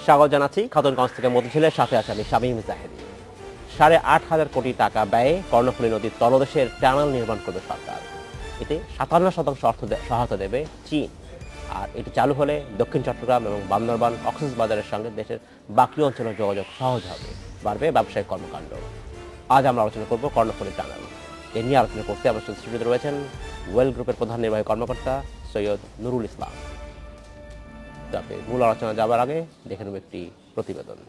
স্বাগত জানাচ্ছি খাতুনগঞ্জ থেকে মতিঝিলের সাথে আছে আমি শামীম জাহেদি। 8,500 কোটি টাকা ব্যয়ে কর্ণফুলী নদীর তলদেশের টানেল নির্মাণ করবে সরকার। এতে 57% অর্থ সহায়তা দেবে চীন। আর এটি চালু হলে দক্ষিণ চট্টগ্রাম এবং বান্দরবান কক্সবাজারের সঙ্গে দেশের বাকি অঞ্চলের যোগাযোগ সহজ হবে, বাড়বে ব্যবসায়িক কর্মকাণ্ড। আজ আমরা আলোচনা করব কর্ণফুলী টানেল। এ নিয়ে আলোচনা করতে আমার স্টুডিওতে রয়েছেন ওয়েল গ্রুপের প্রধান নির্বাহী কর্মকর্তা সৈয়দ নুরুল ইসলাম। তবে মূল আলোচনা যাবার আগে দেখে নেব একটি প্রতিবেদন।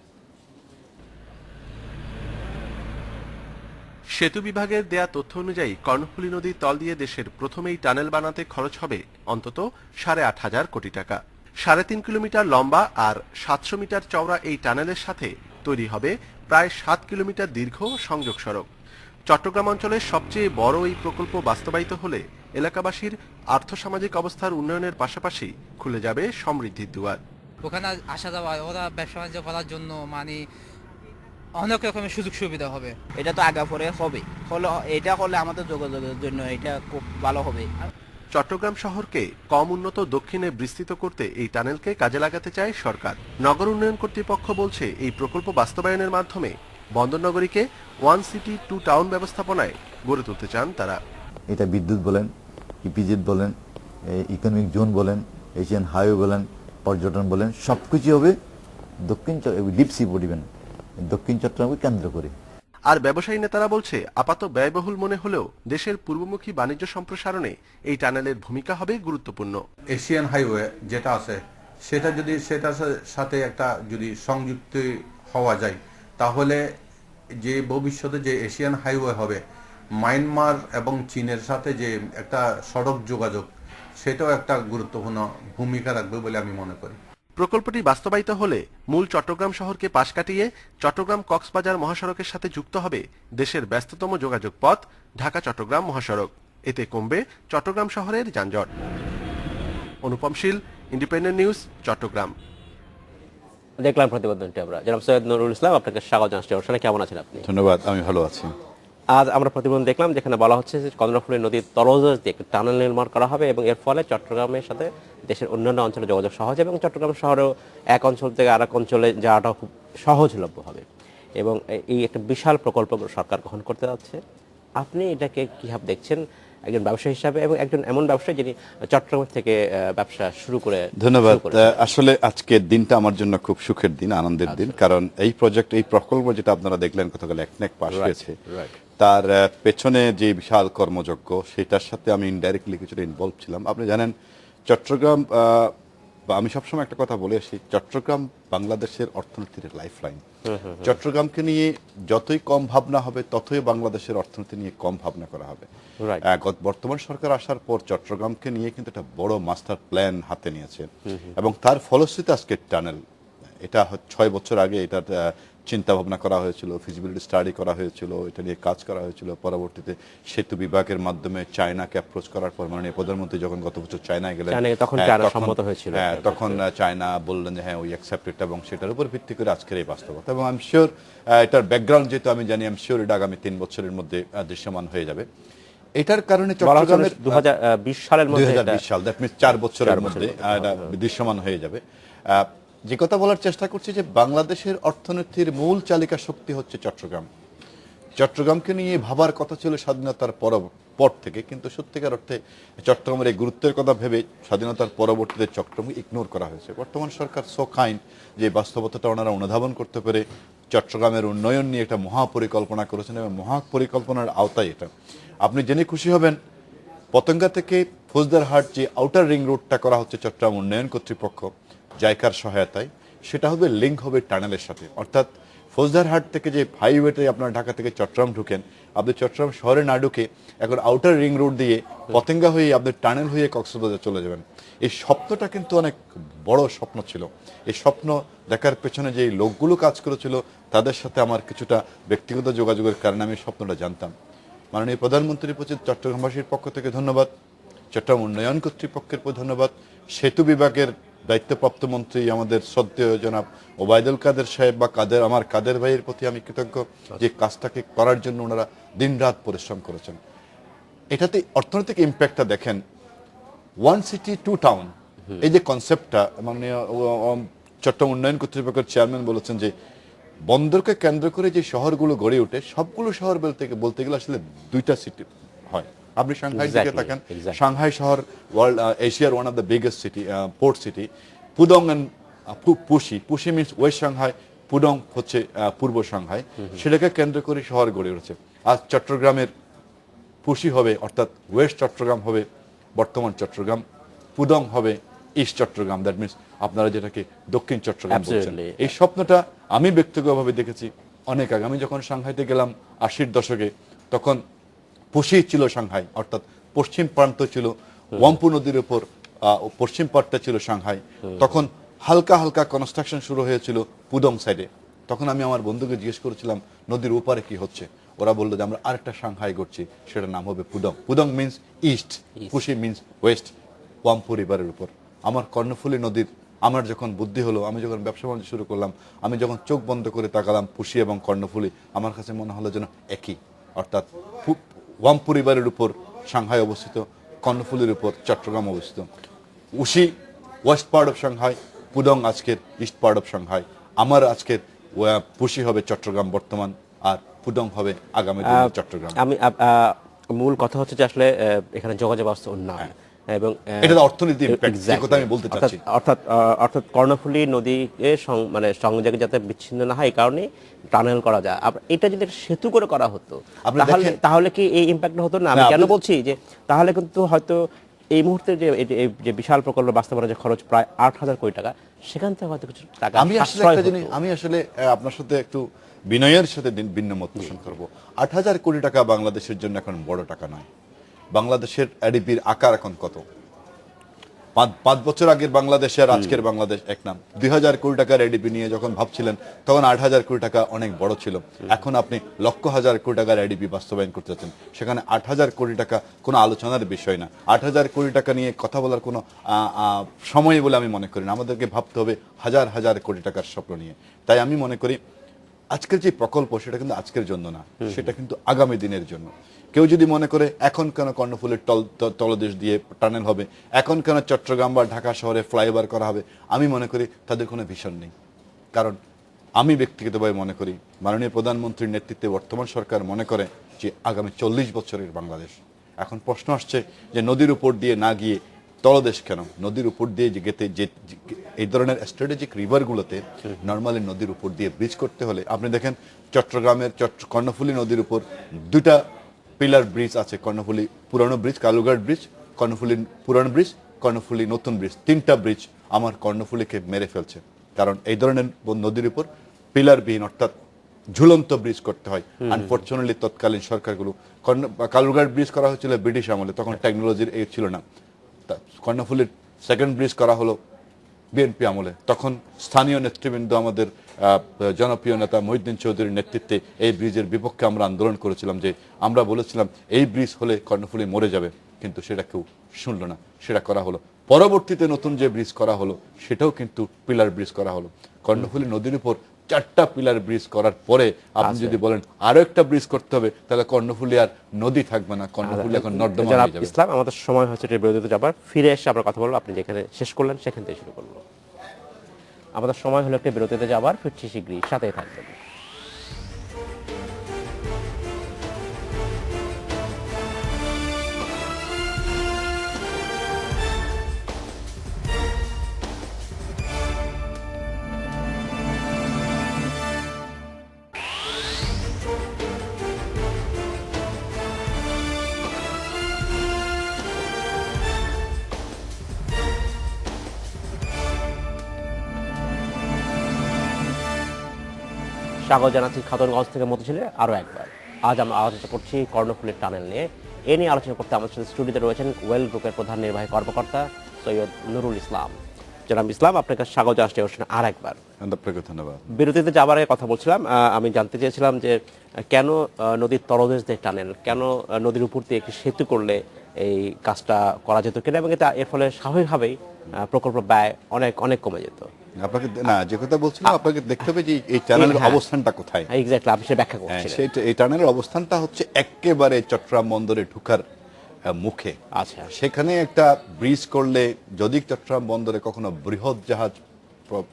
সেতু বিভাগের দেয়া তথ্য অনুযায়ী কর্ণফুলী নদীর তল দিয়ে দেশের প্রথমেই টানেল বানাতে খরচ হবে অন্তত 8,500 কোটি টাকা। 3.5 কিলোমিটার লম্বা আর 700 মিটার চওড়া এই টানেলের সাথে তৈরি হবে প্রায় 7 কিলোমিটার দীর্ঘ সংযোগ সড়ক। চট্টগ্রাম অঞ্চলের সবচেয়ে বড় এই প্রকল্প বাস্তবায়িত হলে এলাকাবাসীর আর্থসামাজিক অবস্থার উন্নয়নের পাশাপাশি খুলে যাবে সমৃদ্ধির দুয়ার। ওখানে আসা যাওয়া, ওরা ব্যবসা বাণিজ্য করার জন্য অনেক রকমের সুযোগ সুবিধা হবে। এটা তো আগে পরে হবে, এটা হলে আমাদের যোগাযোগের জন্য এটা খুব ভালো হবে। চট্টগ্রাম শহরকে কম উন্নত দক্ষিণে বিস্তৃত করতে এই টানেলকে কাজে লাগাতে চায় সরকার। নগর উন্নয়ন কর্তৃপক্ষ বলছে এই প্রকল্প বাস্তবায়নের মাধ্যমে বন্দরনগরীকে ওয়ান সিটি টু টাউন ব্যবস্থাপনায় গড়ে তুলতে চান তারা। এটা বিদ্যুৎ বলেন, ইপিজেড বলেন, ইকোনমিক জোন বলেন, এশিয়ান হাইওয়ে বলেন, পর্যটন বলেন, সবকিছু হবে দক্ষিণ ডিপ সি পরিবেন দক্ষিণ চট্টগ্রামকে কেন্দ্র করে। আর ব্যবসায়ী নেতারা বলছে আপাত ব্যয়বহুল মনে হলেও দেশের পূর্বমুখী বাণিজ্য সম্প্রসারণে এই টানেলের ভূমিকা হবে গুরুত্বপূর্ণ। এশিয়ান হাইওয়ে যেটা আছে সেটা যদি সেটার সাথে একটা যদি সংযুক্ত হওয়া যায় তাহলে যে ভবিষ্যতে যে এশিয়ান হাইওয়ে হবে মায়ানমার এবং চীনের সাথে যে একটা সড়ক যোগাযোগ সেটাও একটা গুরুত্বপূর্ণ ভূমিকা রাখবে বলে আমি মনে করি। প্রকল্পটি বাস্তবায়িত হলে মূল চট্টগ্রাম শহরকে পাশ কাটিয়ে চট্টগ্রাম কক্সবাজার মহাসড়কের সাথে যুক্ত হবে দেশের ব্যস্ততম যোগাযোগ পথ ঢাকা চট্টগ্রাম মহাসড়ক। এতে কমবে চট্টগ্রাম শহরের যানজট। অনুপম শীল, ইন্ডিপেন্ডেন্ট নিউজ, চট্টগ্রাম। দেখলাম প্রতিবেদনটি আমরা। জনাব সৈয়দ নুরুল ইসলাম, আপনাকে স্বাগত জানাচ্ছি। অনুষ্ঠানে কেমন আছেন আপনি? ধন্যবাদ, আমি ভালো আছি। আজ আমরা প্রতিবেদন দেখলাম যেখানে বলা হচ্ছে যে কর্ণফুলী নদীর তলদেশ দিয়ে একটি টানেল নির্মাণ করা হবে এবং এর ফলে চট্টগ্রামের সাথে দেশের অন্যান্য অঞ্চলে যোগাযোগ সহজ এবং চট্টগ্রাম শহরেও এক অঞ্চল থেকে আরেক অঞ্চলে যাওয়াটাও খুব সহজলভ্য হবে এবং এই একটা বিশাল প্রকল্প সরকার গ্রহণ করতে যাচ্ছে। আপনি এটাকে কীভাবে দেখছেন একজন ব্যবসায়ী হিসাবে এবং একজন এমন ব্যবসায়ী যিনি চট্টগ্রাম থেকে ব্যবসা শুরু করে? ধন্যবাদ। আসলে আজকের দিনটা আমার জন্য খুব সুখের দিন, আনন্দের দিন, কারণ এই প্রকল্প যেটা আপনারা দেখলেন গতকাল একনেক পাশ হয়েছে, তার পেছনে যে বিশাল কর্মযজ্ঞ সেটার সাথে আমি ইনডাইরেক্টলি কিছুটা ইনভলভ ছিলাম। আপনি জানেন চট্টগ্রাম, আমি সবসময় একটা কথা বলে আসি, চট্টগ্রাম বাংলাদেশের অর্থনীতির লাইফলাইন। চট্টগ্রামকে নিয়ে যতই কম ভাবনা হবে ততই বাংলাদেশের অর্থনীতি নিয়ে কম ভাবনা করা হবে। বর্তমান সরকার আসার পর চট্টগ্রামকে নিয়ে কিন্তু একটা বড় মাস্টার প্ল্যান হাতে নিয়েছে এবং তার ফলশ্রুতিতে আজকে টানেল। এটা 6 বছর আগে এটার চিন্তা ভাবনা করা হয়েছিল, ফিজিবিলিটি স্টাডি করা হয়েছিল, এটা নিয়ে কাজ করা হয়েছিল। পরবর্তীতে সেতু বিভাগের মাধ্যমে চায়নাকে অ্যাপ্রোচ করার পর মাননীয় প্রধানমন্ত্রী যখন গত বছর চায়নায় গেলেন তখন চায়না বললেন যে হ্যাঁ উই অ্যাকসেপ্ট ইট এবং সেটার উপর ভিত্তি করে আজকের এই বাস্তবতা। এবং আমি শিওর এটার ব্যাকগ্রাউন্ড যেহেতু আমি জানি, আমি শিওর এটা আগামী 3 বছরের মধ্যে দৃশ্যমান হয়ে যাবে। এটার কারণে চট্টগ্রামের 2020 সালের মধ্যে, 2020 সাল, দ্যাট মিনস 4 বছরের মধ্যে এটা দৃশ্যমান হয়ে যাবে। যে কথা বলার চেষ্টা করছি যে বাংলাদেশের অর্থনীতির মূল চালিকা শক্তি হচ্ছে চট্টগ্রাম। চট্টগ্রামকে নিয়ে ভাবার কথা ছিল স্বাধীনতার পর থেকে, কিন্তু সত্যিকার অর্থে চট্টগ্রামের এই গুরুত্বের কথা ভেবে স্বাধীনতার পরবর্তীতে চট্টগ্রামকে ইগনোর করা হয়েছে। বর্তমান সরকার সো কাইন্ড যে বাস্তবতাটা ওনারা অনুধাবন করতে পেরে চট্টগ্রামের উন্নয়ন নিয়ে একটা মহাপরিকল্পনা করেছেন এবং মহাপরিকল্পনার আওতায় এটা আপনি জেনে খুশি হবেন, পতেঙ্গা থেকে ফৌজদারহাট যে আউটার রিং রোডটা করা হচ্ছে চট্টগ্রাম উন্নয়ন কর্তৃপক্ষ জাইকার সহায়তায়, সেটা হবে লিঙ্ক হবে টানেলের সাথে। অর্থাৎ ফৌজদারহাট থেকে যে হাইওয়েতে আপনার ঢাকা থেকে চট্টগ্রাম ঢুকেন, আপনি চট্টগ্রাম শহরে না ঢুকে এখন আউটার রিং রোড দিয়ে পতেঙ্গা হয়ে আপনি টানেল হয়ে কক্সবাজার চলে যাবেন। এই স্বপ্নটা কিন্তু অনেক বড় স্বপ্ন ছিল। এই স্বপ্ন দেখার পেছনে যে লোকগুলো কাজ করেছিল তাদের সাথে আমার কিছুটা ব্যক্তিগত যোগাযোগের কারণে আমি স্বপ্নটা জানতাম। মাননীয় প্রধানমন্ত্রীর প্রতি চট্টগ্রামবাসীর পক্ষ থেকে ধন্যবাদ, চট্টগ্রাম উন্নয়ন কর্তৃপক্ষের প্রতি ধন্যবাদ, সেতু বিভাগের দায়িত্বপ্রাপ্ত মন্ত্রী আমাদের শ্রদ্ধেয় জনাব ওবায়দুল কাদের সাহেব বা আমার কাদের ভাইয়ের প্রতি আমি কৃতজ্ঞ যে কাজটাকে করার জন্য ওনারা দিনরাত পরিশ্রম করেছেন। এটাতে অর্থনৈতিক ইম্প্যাক্টটা দেখেন, ওয়ান সিটি টু টাউন, এই যে কনসেপ্টটা মাননীয় চট্টগ্রাম উন্নয়ন কর্তৃপক্ষের চেয়ারম্যান বলেছেন যে বন্দরকে কেন্দ্র করে যে শহরগুলো গড়ে ওঠে সবগুলো শহর বলতে গেলে আসলে দুইটা সিটি হয়। আপনি সাংহাই দিকে Exactly, থাকেন, exactly. সাংহাই শহর ওয়ার্ল্ড এশিয়ার one of the biggest city, port city. Pudong and Puxi means west Shanghai, Pudong হচ্ছে পূর্ব সাংহাই, সেটাকে কেন্দ্র করে শহর গড়ে উঠেছে। আজ চট্টগ্রামের পুশি হবে অর্থাৎ ওয়েস্ট চট্টগ্রাম হবে বর্তমান চট্টগ্রাম, পুদং হবে ইস্ট চট্টগ্রাম, দ্যাট মিনস আপনারা যেটাকে দক্ষিণ চট্টগ্রাম বলছেন। Absolutely. এই স্বপ্নটা আমি ব্যক্তিগতভাবে দেখেছি অনেক আগে। আমি যখন সাংহাইতে গেলাম 80-র দশকে, তখন পুশি ছিল সাংহাই, অর্থাৎ পশ্চিম প্রান্ত ছিল ওয়াম্পু নদীর উপর, পশ্চিম পাড়টা ছিল সাংহাই। তখন হালকা হালকা কনস্ট্রাকশন শুরু হয়েছিল পুদং সাইডে। তখন আমি আমার বন্ধুকে জিজ্ঞেস করেছিলাম নদীর ওপারে কি হচ্ছে, ওরা বললো যে আমরা আরেকটা সাংহাই করছি, সেটার নাম হবে পুদং। পুদং মিনস ইস্ট, পুশি মিনস ওয়েস্ট, ওয়াম্পু রিভারের উপর। আমার কর্ণফুলী নদীর আমার যখন বুদ্ধি হলো, আমি যখন ব্যবসা বাণিজ্য শুরু করলাম, আমি যখন চোখ বন্ধ করে তাকালাম পুশি এবং কর্ণফুলী, আমার কাছে মনে হলো যেন একই, অর্থাৎ ওয়াম্পু রিভারের উপর সাংহাই অবস্থিত, কর্ণফুলীর উপর চট্টগ্রাম অবস্থিত। উশি ওয়েস্ট পার্ট অফ সাংহাই, পুদং আজকের ইস্ট পার্ট অফ সাংহাই। আমার আজকের পুশি হবে চট্টগ্রাম বর্তমান, আর পুদং হবে আগামী দিনে চট্টগ্রাম। আমি মূল কথা হচ্ছে যে আসলে এখানে যোগাযোগ ব্যবস্থা উন্নয়ন এবং এটা অর্থনীতি ইম্প্যাক্ট, যে কথা আমি বলতে চাচ্ছি। অর্থাৎ কর্ণফুলী নদীকে মানে সংযোগ যাতে বিচ্ছিন্ন না হয় এই কারণে টানেল করা যায়। এটা যদি একটা সেতু করে করা হতো আপনি তাহলে দেখেন- তাহলে কি এই ইম্প্যাক্ট হতো না? আমি না, কেন আপনি- বলছি যে তাহলে কিন্তু হয়তো এই মুহূর্তে যে বিশাল প্রকল্প বাস্তবায়নের যে খরচ প্রায় 8,000 কোটি টাকা, সেখান থেকে হয়তো কিছু টাকা আমি আসলে সাশ্রয় একটা জিনিস, হতো। আমি আসলে আপনার সাথে একটু বিনয়ের সাথে ভিন্ন মত পোষণ করবো। 8,000 কোটি টাকা বাংলাদেশের জন্য এখন বড় টাকা নয়। বাংলাদেশের এডিপির আকার এখন কত? 5 বছর আগের বাংলাদেশ আর আজকের বাংলাদেশ এক নাম। 2,000 কোটি টাকার এডিপি নিয়ে যখন ভাবছিলেন তখন 8,000 কোটি টাকা অনেক বড় ছিল। এখন আপনি লক্ষ হাজার কোটি টাকার এডিপি বাস্তবায়ন করতে চাচ্ছেন, সেখানে 8,000 কোটি টাকা কোনো আলোচনার বিষয় না। 8,000 কোটি টাকা নিয়ে কথা বলার কোনো সময় বলে আমি মনে করি না। আমাদেরকে ভাবতে হবে হাজার হাজার কোটি টাকার স্বপ্ন নিয়ে। তাই আমি মনে করি আজকের যে প্রকল্প সেটা কিন্তু আজকের জন্য না, সেটা কিন্তু আগামী দিনের জন্য। কেউ যদি মনে করে এখন কেন কর্ণফুলীর তলদেশ দিয়ে টানেল হবে, এখন কেন চট্টগ্রাম বা ঢাকা শহরে ফ্লাইওভার করা হবে, আমি মনে করি তাদের কোনো ভিশন নেই। কারণ আমি ব্যক্তিগতভাবে মনে করি মাননীয় প্রধানমন্ত্রীর নেতৃত্বে বর্তমান সরকার মনে করে যে আগামী 40 বছরের বাংলাদেশ। এখন প্রশ্ন আসছে যে নদীর উপর দিয়ে না গিয়ে তলদেশ কেন? নদীর উপর দিয়ে গেতে যে এই ধরনের স্ট্র্যাটেজিক রিভারগুলোতে নর্মালি নদীর উপর দিয়ে ব্রিজ করতে হলে আপনি দেখেন চট্টগ্রামের কর্ণফুলী নদীর উপর 2টা পিলার ব্রিজ আছে। কর্ণফুলী পুরানো ব্রিজ, কালুঘাট ব্রিজ, কর্ণফুলী পুরানো ব্রিজ, কর্ণফুলী নতুন ব্রিজ। 3টা ব্রিজ আমার কর্ণফুলীকে মেরে ফেলছে। কারণ এই ধরনের নদীর উপর পিলারবিহীন অর্থাৎ ঝুলন্ত ব্রিজ করতে হয়। আনফরচুনেটলি তৎকালীন সরকারগুলো কালুঘাট ব্রিজ করা হয়েছিল ব্রিটিশ আমলে, তখন টেকনোলজির এই ছিল না। কর্ণফুলীর সেকেন্ড ব্রিজ করা হলো বিএনপি আমলে, তখন স্থানীয় নেতৃবৃন্দ আমাদের জনপ্রিয় নেতা মহিউদ্দিন চৌধুরীর নেতৃত্বে এই ব্রিজের বিপক্ষে আমরা আন্দোলন করেছিলাম। যে আমরা বলেছিলাম এই ব্রিজ হলে কর্ণফুলী মরে যাবে, কিন্তু সেটা কেউ শুনল না, সেটা করা হলো। পরবর্তীতে নতুন যে ব্রিজ করা হলো সেটাও কিন্তু পিলার ব্রিজ করা হলো। কর্ণফুলী নদীর উপর 4টা পিলার ব্রিজ করার পরে আপনি যদি বলেন আরো একটা ব্রিজ করতে হবে, তাহলে কর্ণফুলী আর নদী থাকবে না, কর্ণফুলী এখন নর্দমা হয়ে যাবে। ইসলাম, আমাদের সময় হচ্ছে বিরতিতে যাবার, ফিরে এসে আমরা কথা বলবো। আপনি যেখানে শেষ করলেন সেখান থেকে শুরু করবো। আমাদের সময় হলো একটা বিরতিতে যাবার, ফিরছি শীঘ্রই, সাথেই থাকবেন। স্বাগত জানাচ্ছি খাতুনগঞ্জ থেকে মতিঝিলে আরও একবার। আজ আমরা আলোচনা করছি কর্ণফুলীর টানেল নিয়ে। এ নিয়ে আলোচনা করতে আমাদের সাথে স্টুডিওতে রয়েছেন ওয়েল গ্রুপের প্রধান নির্বাহী কর্মকর্তা সৈয়দ নুরুল ইসলাম। জনাব ইসলাম, আপনাকে স্বাগত জানাচ্ছি অনুষ্ঠানে আর একবার। আপনাকে ধন্যবাদ। বিরতিতে যাবার আগে কথা বলছিলাম, আমি জানতে চেয়েছিলাম যে কেন নদীর তলদেশ দিয়ে টানেল, কেন নদীর উপর দিয়ে একটি সেতু করলে এই কাজটা করা যেত কিনা, এবং এটা এর ফলে স্বাভাবিকভাবেই প্রকল্প ব্যয় অনেক অনেক কমে যেত। আপনাকে না যে কথা বলছিলাম, আপনাকে দেখতে হবে যে এই টানেলের হ্যাঁ। অবস্থানটা কোথায়। এক্স্যাক্টলি, আপনি সেটা ব্যাখ্যা হ্যাঁ, করছিলেন। সেইটা এই টানেলের অবস্থানটা হচ্ছে একেবারে চট্টগ্রাম বন্দরে ঢুকার মুখে। আচ্ছা। সেখানে একটা ব্রিজ করলে যদি চট্টগ্রাম বন্দরে কখনো বৃহৎ জাহাজ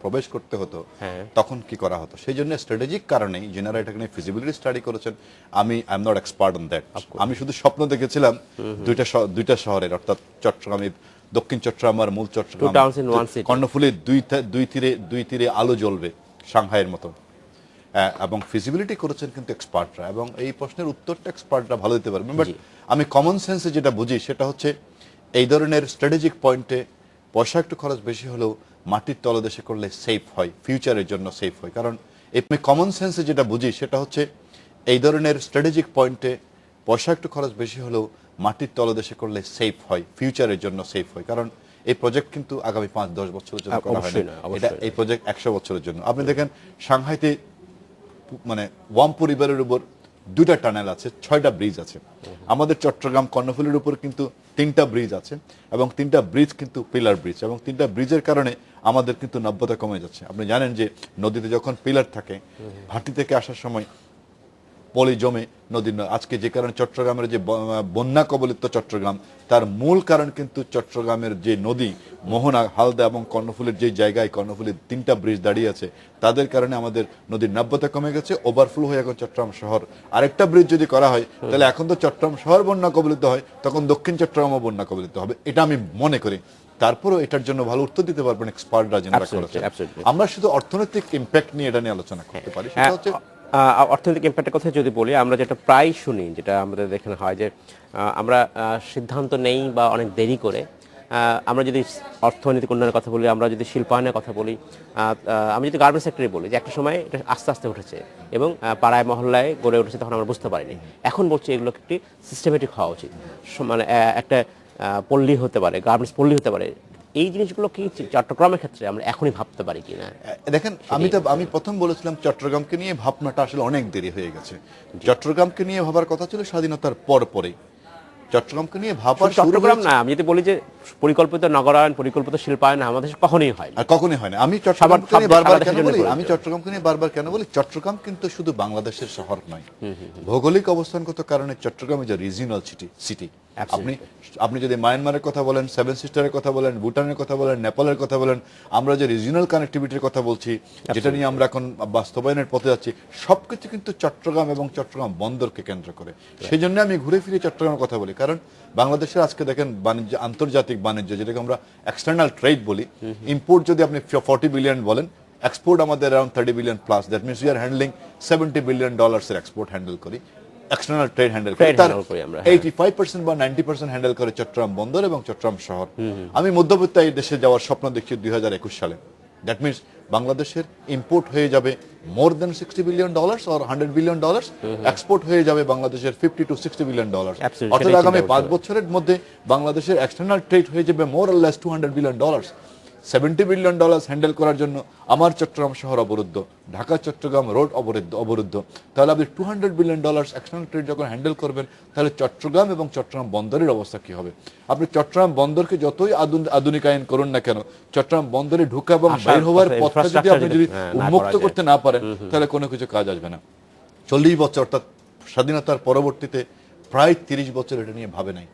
প্রবেশ করতে হতো, হ্যাঁ। তখন কি করা হতো? সেই জন্য স্ট্র্যাটেজিক কারণেই যারা এটাকে নিয়ে ফিজিবিলিটি স্টাডি করেছেন, I am not expert on that. আমি শুধু স্বপ্ন দেখেছিলাম দুইটা শহরের, অর্থাৎ চট্টগ্রাম, দক্ষিণ চট্টগ্রাম আর মূল Chittagong, Two towns in one city. কর্ণফুলীর দুই তীরে আলো জ্বলবে সাংহাইয়ের মতো। এবং ফিজিবিলিটি করেছেন কিন্তু এক্সপার্টরা, এবং এই প্রশ্নের উত্তরটা এক্সপার্টরা ভালো দিতে পারবেন। বাট আমি কমন সেন্সে যেটা বুঝি সেটা হচ্ছে এই ধরনের স্ট্র্যাটেজিক পয়েন্টে পয়সা একটু খরচ বেশি হলেও মাটির তলদেশে করলে সেফ হয়, ফিউচারের জন্য সেফ হয়। কারণ আমি কমন সেন্সে যেটা বুঝি সেটা হচ্ছে এই ধরনের স্ট্র্যাটেজিক পয়েন্টে পয়সা একটু খরচ বেশি হলেও মাটির তলদেশে করলে সেফ হয়, ফিউচারের জন্য সেফ হয়। কারণ এই প্রজেক্ট কিন্তু আগামী 5-10 বছরের জন্য করা হয় না, এটা এই প্রজেক্ট 100 বছরের জন্য। আপনি দেখেন সাংহাইতে মানে ওয়াম পরিবারের উপর 2টা টানেল আছে, 6টা ব্রিজ আছে। আমাদের চট্টগ্রাম কর্ণফুলীর উপর কিন্তু 3টা ব্রিজ আছে, এবং 3টা ব্রিজ কিন্তু পিলার ব্রিজ, এবং 3টা ব্রিজের কারণে আমাদের কিন্তু নব্যতা কমে যাচ্ছে। আপনি জানেন যে নদীতে যখন পিলার থাকে, ভাটি থেকে আসার সময় পলি জমে নদীর আজকে যে কারণে চট্টগ্রামের যে বন্যা কবলিত চট্টগ্রাম, তার মূল কারণ কিন্তু চট্টগ্রামের যে নদী মোহনা, হালদা এবং কর্ণফুলীর যে জায়গায় কর্ণফুলীর 3টা ব্রিজ দাঁড়িয়ে আছে, তাদের কারণে আমাদের নদীর নাব্যতা কমে গেছে, ওভারফ্লো হয়ে এখন চট্টগ্রাম শহর। আরেকটা ব্রিজ যদি করা হয় তাহলে এখন তো চট্টগ্রাম শহর বন্যা কবলিত হয়, তখন দক্ষিণ চট্টগ্রামও বন্যা কবলিত হবে, এটা আমি মনে করি। তারপরেও এটার জন্য ভালো উত্তর দিতে পারবেন এক্সপার্টরা যারা করেছেন। আমরা শুধু অর্থনৈতিক ইমপ্যাক্ট নিয়ে এটা নিয়ে আলোচনা করতে পারি। সেটা হচ্ছে অর্থনৈতিক ইম্প্যাক্টের কথা যদি বলি, আমরা যেটা প্রায় শুনি, যেটা আমাদের এখানে হয় যে আমরা সিদ্ধান্ত নেই বা অনেক দেরি করে। আমরা যদি অর্থনৈতিক উন্নয়নের কথা বলি, আমরা যদি শিল্পায়নের কথা বলি, আমি যদি গার্মেন্টস সেক্টরে বলি যে একটা সময় এটা আস্তে আস্তে উঠেছে এবং পাড়ায় মহল্লায় গড়ে উঠেছে, তখন আমরা বুঝতে পারিনি। এখন বলছি এগুলো একটি সিস্টেমেটিক হওয়া উচিত, মানে একটা পল্লী হতে পারে, গার্মেন্টস পল্লী হতে পারে। এই জিনিসগুলো কি চট্টগ্রামের ক্ষেত্রে আমরা এখনই ভাবতে পারি কিনা? দেখেন, আমি প্রথম বলেছিলাম চট্টগ্রামকে নিয়ে ভাবনাটা আসলে অনেক দেরি হয়ে গেছে। চট্টগ্রামকে নিয়ে ভাবার কথা ছিল স্বাধীনতার পরে। চট্টগ্রামকে নিয়ে ভাবার চট্টগ্রাম না, আমি যদি বলি যে পরিকল্পিত নগরায়ন, পরিকল্পিত শিল্পায়ন আমাদের কখনোই হয় আর কখনোই হয় না। আমি চট্টগ্রামকে নিয়ে বারবার কেন বলি, চট্টগ্রাম কিন্তু শুধু বাংলাদেশের শহর নয়। ভৌগোলিক অবস্থানগত কারণে Chattogram is a regional city. আপনি যদি মায়ানমারের কথা বলেন, 7 সিস্টারের কথা বলেন, ভুটানের কথা বলেন, নেপালের কথা বলেন, আমরা যে রিজিওনাল কানেক্টিভিটির কথা বলছি, যেটা নিয়ে আমরা এখন বাস্তবায়নের পথে যাচ্ছি, সবকিছু কিন্তু চট্টগ্রাম এবং চট্টগ্রাম বন্দরকে কেন্দ্র করে। সেই জন্য আমি ঘুরে ফিরে চট্টগ্রামের কথা বলি, কারণ বাংলাদেশের আজকে দেখেন বাণিজ্য, আন্তর্জাতিক বাণিজ্য, যেটাকে আমরা এক্সটার্নাল ট্রেড বলি, ইম্পোর্ট যদি আপনি 40 বিলিয়ন বলেন, এক্সপোর্ট আমাদের around 30 billion plus. That means we are handling $70 billion এর এক্সপোর্ট হ্যান্ডেল করি, এক্সটার্নাল ট্রেড হ্যান্ডেল করি। তার 85% বা 90% হ্যান্ডেল করে চট্টগ্রাম বন্দর এবং চট্টগ্রাম শহর। আমি মধ্যবিত্ত এই দেশে যাওয়ার স্বপ্ন দেখছি 2021 সালে। দ্যাট মিনস বাংলাদেশের ইম্পোর্ট হয়ে যাবে মোর দেন $60 বিলিয়ন অর $100 বিলিয়ন, এক্সপোর্ট হয়ে যাবে বাংলাদেশের $50 to $60 বিলিয়ন। অর্থাৎ আগামী 5 বছরের মধ্যে বাংলাদেশের এক্সটার্নাল ট্রেড হয়ে যাবে more or less $200 billion. $70 billion handle করার জন্য আমার চট্টগ্রাম শহর অবরুদ্ধ, ঢাকা চট্টগ্রাম রোড অবরুদ্ধ। তাহলে আপনি $200 বিলিয়ন এক্সটার্নাল ট্রেড যখন হ্যান্ডেল করবেন, তাহলে চট্টগ্রাম এবং চট্টগ্রাম বন্দরের অবস্থা কি হবে? আপনি চট্টগ্রাম বন্দরকে যতই আধুনিকায়ন করুন না কেন, চট্টগ্রাম বন্দরে ঢুকা এবং বের হওয়ার পথটা যদি উন্মুক্ত করতে না পারেন, তাহলে কোনো কিছু কাজ আসবে না। 40 বছর, অর্থাৎ স্বাধীনতার পরবর্তীতে প্রায় 30 বছর এটা নিয়ে ভাবে নাই।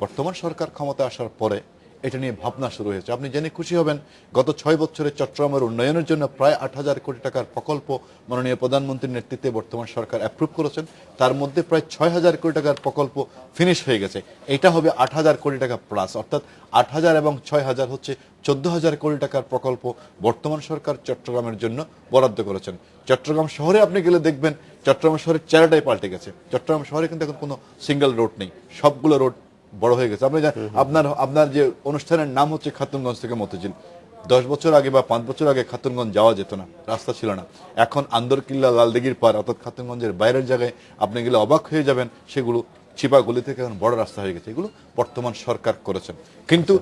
বর্তমান সরকার ক্ষমতা আসার পরে এটা নিয়ে ভাবনা শুরু হয়েছে। আপনি জেনে খুশি হবেন, গত 6 বছরে চট্টগ্রামের উন্নয়নের জন্য প্রায় 8,000 কোটি টাকার প্রকল্প মাননীয় প্রধানমন্ত্রীর নেতৃত্বে বর্তমান সরকার অ্যাপ্রুভ করেছেন। তার মধ্যে প্রায় 6,000 কোটি টাকার প্রকল্প ফিনিশ হয়ে গেছে। এটা হবে 8,000 কোটি টাকা প্লাস, অর্থাৎ 8,000 এবং 6,000 হচ্ছে 14,000 কোটি টাকার প্রকল্প বর্তমান সরকার চট্টগ্রামের জন্য বরাদ্দ করেছেন। চট্টগ্রাম শহরে আপনি গেলে দেখবেন চট্টগ্রাম শহরের চেহারাটাই পাল্টে গেছে। চট্টগ্রাম শহরে কিন্তু এখন কোনো সিঙ্গেল রোড নেই, সবগুলো রোড বড় হয়ে গেছে। আপনি আপনার যে অনুষ্ঠানের নাম হচ্ছে খাতুনগঞ্জ থেকে মতিঝিল। 10 বছর আগে বা 5 বছর আগে খাতুনগঞ্জ যাওয়া যেত না, রাস্তা ছিল না। এখন আন্দরকিল্লা, লালদিঘির পার, অর্থাৎ খাতুনগঞ্জের বাইরের জায়গায় আপনি গেলে অবাক হয়ে যাবেন, সেগুলো চিপা গলি থেকে এখন বড় রাস্তা হয়ে গেছে। এগুলো বর্তমান সরকার করেছেন, কিন্তু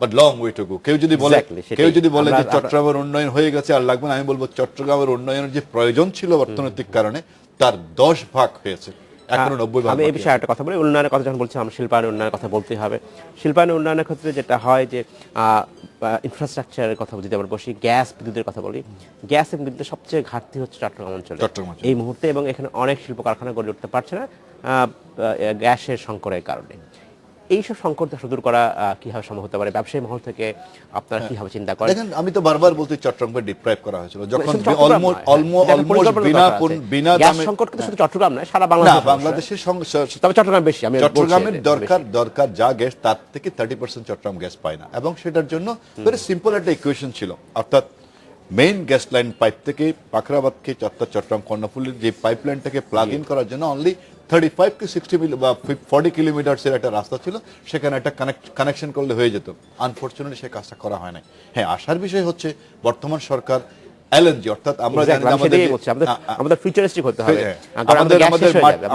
but long way to go. কেউ যদি বলে যে চট্টগ্রামের উন্নয়ন হয়ে গেছে আর লাগবে না, আমি বলবো চট্টগ্রামের উন্নয়নের যে প্রয়োজন ছিল অর্থনৈতিক কারণে, তার 10 ভাগ হয়েছে। এখনো 90 ভাগ আমি এই বাকি বিষয়ে আছে। একটা কথা বলি, উন্নয়নের কথা যখন বলছিলাম শিল্পায়ন উন্নয়নের কথা বলতেই হবে। শিল্পায়ন উন্নয়নের ক্ষেত্রে যেটা হয় যে ইনফ্রাস্ট্রাকচারের কথা যদি আমরা বসি, গ্যাস বিদ্যুতের কথা বলি, গ্যাস এবং বিদ্যুতের সবচেয়ে ঘাটতি হচ্ছে চট্টগ্রাম অঞ্চলে এই মুহূর্তে, এবং এখানে অনেক শিল্প কারখানা গড়ে উঠতে পারছে না গ্যাসের সংকটের কারণে। এইসব সংকট দূর করা কিভাবে সম্ভব হতে পারে? ব্যবসায়ী মহল থেকে আপনারা কিভাবে চিন্তা করেন? দেখেন, আমি তো বারবার বলতে চট্টগ্রামকে ডিপ্রাইভ করা হয়েছিল যখন শুধু চট্টগ্রাম নয়, অলমোস্ট বিনা গ্যাস দামে। সংকট কিন্তু শুধু চট্টগ্রাম নয়, সারা না, বাংলাদেশে বাংলাদেশের তবে চট্টগ্রাম বেশি। আমি চট্টগ্রামের দরকার যা গ্যাস তার থেকে 30% চট্টগ্রাম গ্যাস পায় না, এবং সেটার জন্য ভেরি সিম্পল একটা ইকুয়েশন ছিল, অর্থাৎ মেইন গ্যাস লাইন পাইপ থেকে পাকরাবাদকে চট্টগ্রাম কর্ণফুলীর যে পাইপ লাইনটাকে প্লাগ ইন করার জন্য অনলি 35 কি 60 বা 40 কিলোমিটার একটা রাস্তা ছিল, সেখানে একটা কানেকশন করলে হয়ে যেত। আনফরচুনেটলি সেই কাজটা করা হয় নাই। হ্যাঁ, আসার বিষয় হচ্ছে বর্তমান সরকার এলএনজি, অর্থাৎ আমরা জানি আমাদের ফিউচারিস্টিক হতে হবে।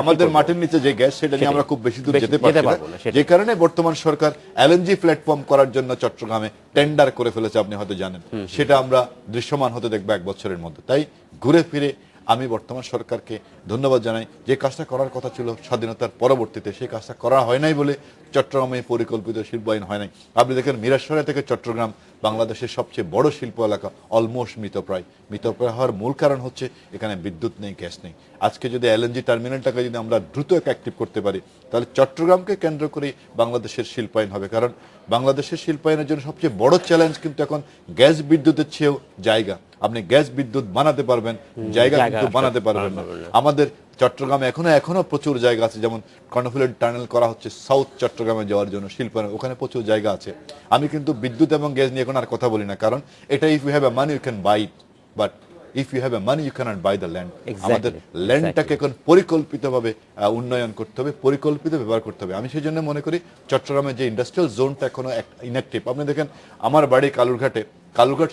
আমাদের মাটির নিচে যে গ্যাস, সেটা নিয়ে আমরা খুব বেশি দূর যেতে পারছি না, যে কারণে বর্তমান সরকার এলএনজি প্ল্যাটফর্ম করার জন্য চট্টগ্রামে টেন্ডার করে ফেলেছে, আপনি হয়তো জানেন। সেটা আমরা দৃশ্যমান হতে দেখবো 1 বছরের মধ্যে। তাই ঘুরে ফিরে আমি বর্তমান সরকারকে ধন্যবাদ জানাই, যে কাজটা করার কথা ছিল স্বাধীনতার পরবর্তীতে, সেই কাজটা করা হয় নাই বলে চট্টগ্রামে পরিকল্পিত শিল্পায়ন হয় নাই। আপনি দেখেন মিরাশরা থেকে চট্টগ্রাম বাংলাদেশের সবচেয়ে বড় শিল্প এলাকা, অলমোস্ট মৃতপ্রায় হওয়ার মূল কারণ হচ্ছে এখানে বিদ্যুৎ নেই, গ্যাস নেই। আজকে যদি এলএনজি টার্মিনালটাকে যদি আমরা দ্রুত অ্যাক্টিভ করতে পারি, তাহলে চট্টগ্রামকে কেন্দ্র করেই বাংলাদেশের শিল্পায়ন হবে। কারণ বাংলাদেশের শিল্পায়নের জন্য সবচেয়ে বড় চ্যালেঞ্জ কিন্তু এখন গ্যাস বিদ্যুতের চেয়েও জায়গা। আপনি গ্যাস বিদ্যুৎ বানাতে পারবেন, জায়গা কিন্তু বানাতে পারবেন না। আমাদের চট্টগ্রামে এখনো প্রচুর জায়গা আছে, যেমন কর্ণফুলীর টানেল করা হচ্ছে সাউথ চট্টগ্রামে যাওয়ার জন্য শিল্পায়ন, ওখানে প্রচুর জায়গা আছে। আমি কিন্তু বিদ্যুৎ এবং গ্যাস নিয়ে এখন আর কথা বলি না, কারণ এটা if you have a money you can buy it, but if you have a money you cannot buy the land. আমাদের ল্যান্ডটাকে এখন পরিকল্পিতভাবে উন্নয়ন করতে হবে, পরিকল্পিত ব্যবহার করতে হবে। আমি সেই জন্য মনে করি চট্টগ্রামের যে ইন্ডাস্ট্রিয়াল জোনটা এখনো ইনঅ্যাক্টিভ। আপনি দেখেন আমার বাড়ি কালুরঘাট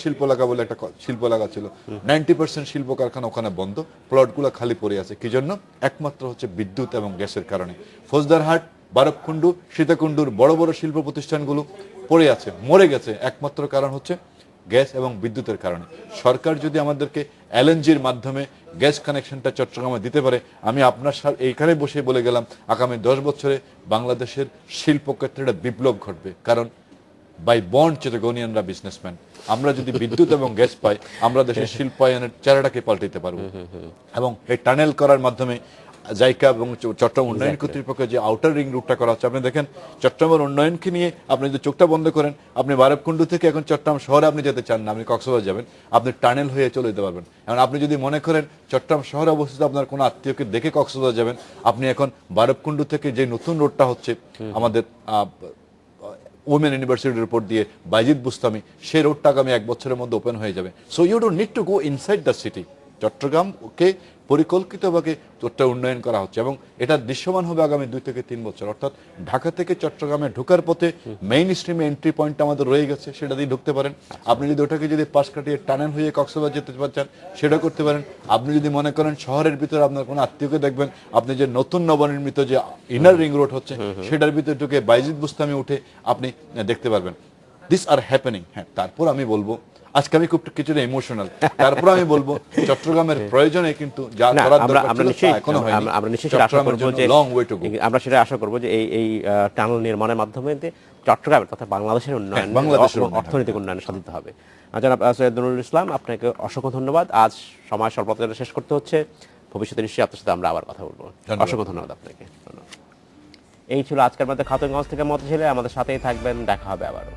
শিল্প এলাকা বলে একটা শিল্প এলাকা ছিল, 90% শিল্প কারখানা ওখানে বন্ধ, প্লটগুলো খালি পড়ে আছে। কি জন্য? একমাত্র হচ্ছে বিদ্যুৎ এবং গ্যাসের কারণে। ফৌজদারহাট, বারবকুণ্ডু, সীতাকুণ্ডুর বড় বড় শিল্প প্রতিষ্ঠানগুলো পড়ে আছে, মরে গেছে, একমাত্র কারণ হচ্ছে গ্যাস এবং বিদ্যুতের কারণে। সরকার যদি আমাদেরকে এলএনজির মাধ্যমে গ্যাস কানেকশনটা চট্টগ্রামে দিতে পারে, আমি আপনার এইখানে বসে বলে গেলাম আগামী 10 বছরে বাংলাদেশের শিল্পক্ষেত্রে একটা বিপ্লব ঘটবে। কারণ বাই বন্ড চিটাগোনিয়ানরা বিজনেসম্যান। আমরা যদি বিদ্যুৎ এবং গ্যাস পাই, আমরা দেশের শিল্পায়নের চেহারাটাকে পাল্টাতে পারবো। এবং এই টানেল করার মাধ্যমে জাইকা এবং চট্টগ্রাম উন্নয়ন কর্তৃপক্ষের যে আউটার রিং রুটটা করা হচ্ছে, আপনি দেখেন চট্টগ্রামের উন্নয়নকে নিয়ে আপনি যদি চোখটা বন্ধ করেন, আপনি বারবকুণ্ডু থেকে এখন চট্টগ্রাম শহরে আপনি যেতে চান না, আপনি কক্সবাজার যাবেন, আপনি টানেল হয়ে চলে যেতে পারবেন। এখন আপনি যদি মনে করেন চট্টগ্রাম শহরে অবস্থিত আপনার কোনো আত্মীয়কে দেখে কক্সবাজার যাবেন, আপনি এখন বারবকুণ্ডু থেকে যে নতুন রোডটা হচ্ছে আমাদের ওমেন ইউনিভার্সিটির উপর দিয়ে বাইজিদ বুস্তামি, সেই রোডটা আগামী 1 বছরের মধ্যে ওপেন হয়ে যাবে। So you don't need to go inside the city. চট্টগ্রামকে পরিকল্পিতভাবে উন্নয়ন করা হচ্ছে, এবং এটা দৃশ্যমান হবে আগামী 2 থেকে 3 বছর। অর্থাৎ ঢাকা থেকে চট্টগ্রামে ঢোকার পথে মেইন স্ট্রিমে এন্ট্রি পয়েন্ট আমাদের রয়ে গেছে, সেটা দিয়ে ঢুকতে পারেন। আপনি যদি ওটাকে যদি পাশ কাটিয়ে টানেল হয়ে কক্সবাজার যেতে চান, সেটা করতে পারেন। আপনি যদি মনে করেন শহরের ভিতরে আপনার কোনো আত্মীয়কে দেখবেন, আপনি যে নতুন নবনির্মিত যে ইনার রিং রোড হচ্ছে, সেটার ভিতরে ঢুকে বাইজিদ বুস্তামি উঠে আপনি দেখতে পারবেন। This are happening. হ্যাঁ, তারপর আমি বলবো, আজকে আমি খুব কিছুটা ইমোশনাল, তারপর আমি বলবো চট্টগ্রামের প্রয়োজনে কিন্তু যা করার দরকার ছিল এখনো হয়নি। আমরা নিশ্চয়ই আশা করব যে আমরা সেটা আশা করব যে এই টানেল নির্মাণের মাধ্যমে চট্টগ্রামের তথা বাংলাদেশের উন্নয়ন, অর্থনৈতিক উন্নয়ন সাধিত হবে। জনাব সৈয়দ নুরুল ইসলাম, আপনাকে অসংখ্য ধন্যবাদ। আজ সময় স্বল্পতা শেষ করতে হচ্ছে, ভবিষ্যতে নিশ্চয়ই আপনার সাথে আমরা আবার কথা বলবো। অসংখ্য ধন্যবাদ আপনাকে। এই ছিল আজকের মধ্যে খাতুনগঞ্জ থেকে মতিঝিলে। আমাদের সাথেই থাকবেন, দেখা হবে আবারও।